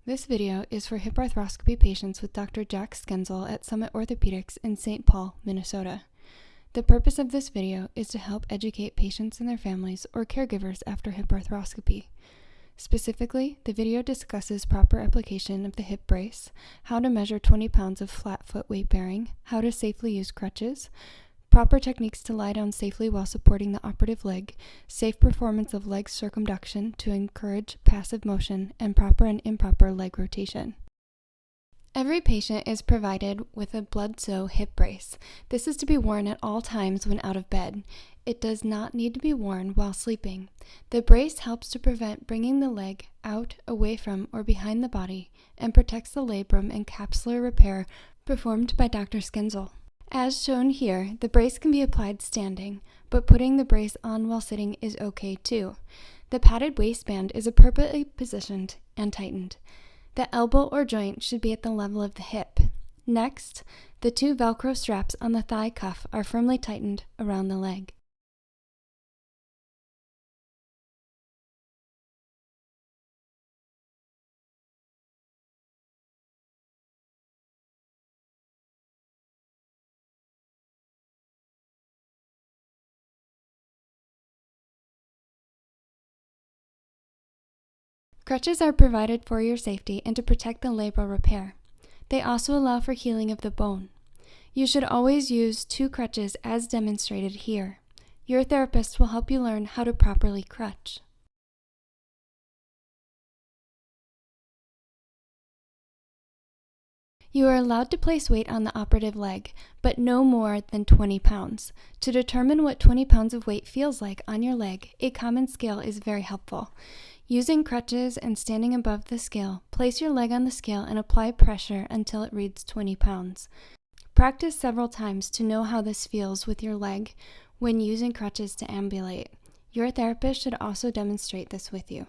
This video is for hip arthroscopy patients with Dr. Jack Skendzel at Summit Orthopedics in St. Paul, Minnesota. The purpose of this video is to help educate patients and their families or caregivers after hip arthroscopy. Specifically, the video discusses proper application of the hip brace, how to measure 20 pounds of flat foot weight bearing, how to safely use crutches, proper techniques to lie down safely while supporting the operative leg, safe performance of leg circumduction to encourage passive motion, and proper and improper leg rotation. Every patient is provided with a blood sew hip brace. This is to be worn at all times when out of bed. It does not need to be worn while sleeping. The brace helps to prevent bringing the leg out, away from, or behind the body, and protects the labrum and capsular repair performed by Dr. Skendzel. As shown here, the brace can be applied standing, but putting the brace on while sitting is okay too. The padded waistband is appropriately positioned and tightened. The elbow or joint should be at the level of the hip. Next, the two Velcro straps on the thigh cuff are firmly tightened around the leg. Crutches are provided for your safety and to protect the labral repair. They also allow for healing of the bone. You should always use 2 crutches as demonstrated here. Your therapist will help you learn how to properly crutch. You are allowed to place weight on the operative leg, but no more than 20 pounds. To determine what 20 pounds of weight feels like on your leg, a common scale is very helpful. Using crutches and standing above the scale, place your leg on the scale and apply pressure until it reads 20 pounds. Practice several times to know how this feels with your leg when using crutches to ambulate. Your therapist should also demonstrate this with you.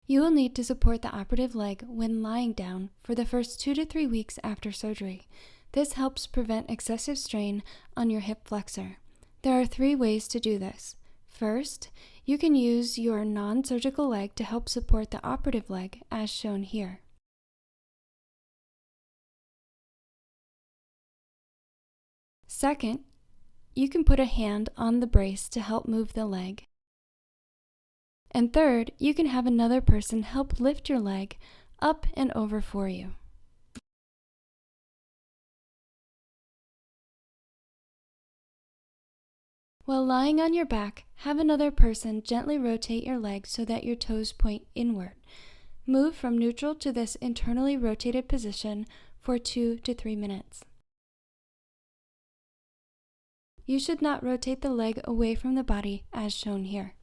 You will need to support the operative leg when lying down for the first 2 to 3 weeks after surgery. This helps prevent excessive strain on your hip flexor. There are 3 ways to do this. First, you can use your non-surgical leg to help support the operative leg as shown here. Second, you can put a hand on the brace to help move the leg. And third, you can have another person help lift your leg up and over for you. While lying on your back, have another person gently rotate your leg so that your toes point inward. Move from neutral to this internally rotated position for 2 to 3 minutes. You should not rotate the leg away from the body as shown here.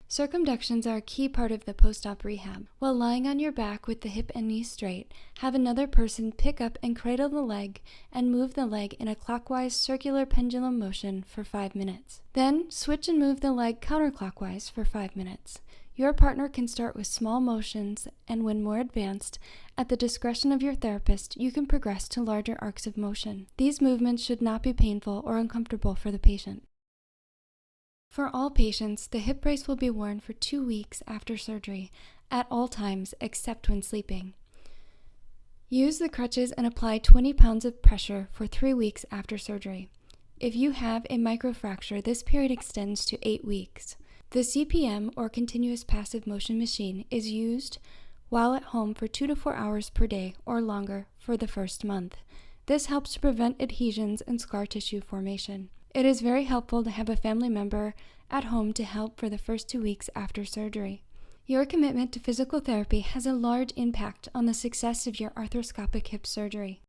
Circumductions are a key part of the post-op rehab. While lying on your back with the hip and knee straight, have another person pick up and cradle the leg and move the leg in a clockwise circular pendulum motion for 5 minutes. Then switch and move the leg counterclockwise for 5 minutes. Your partner can start with small motions, and when more advanced, at the discretion of your therapist, you can progress to larger arcs of motion. These movements should not be painful or uncomfortable for the patient. For all patients, the hip brace will be worn for 2 weeks after surgery, at all times except when sleeping. Use the crutches and apply 20 pounds of pressure for 3 weeks after surgery. If you have a microfracture, this period extends to 8 weeks. The CPM, or continuous passive motion machine, is used while at home for 2 to 4 hours per day or longer for the first month. This helps to prevent adhesions and scar tissue formation. It is very helpful to have a family member at home to help for the first 2 weeks after surgery. Your commitment to physical therapy has a large impact on the success of your arthroscopic hip surgery.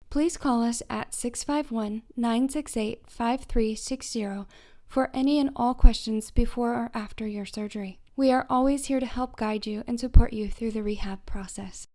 Please call us at 651-968-5360 for any and all questions before or after your surgery. We are always here to help guide you and support you through the rehab process.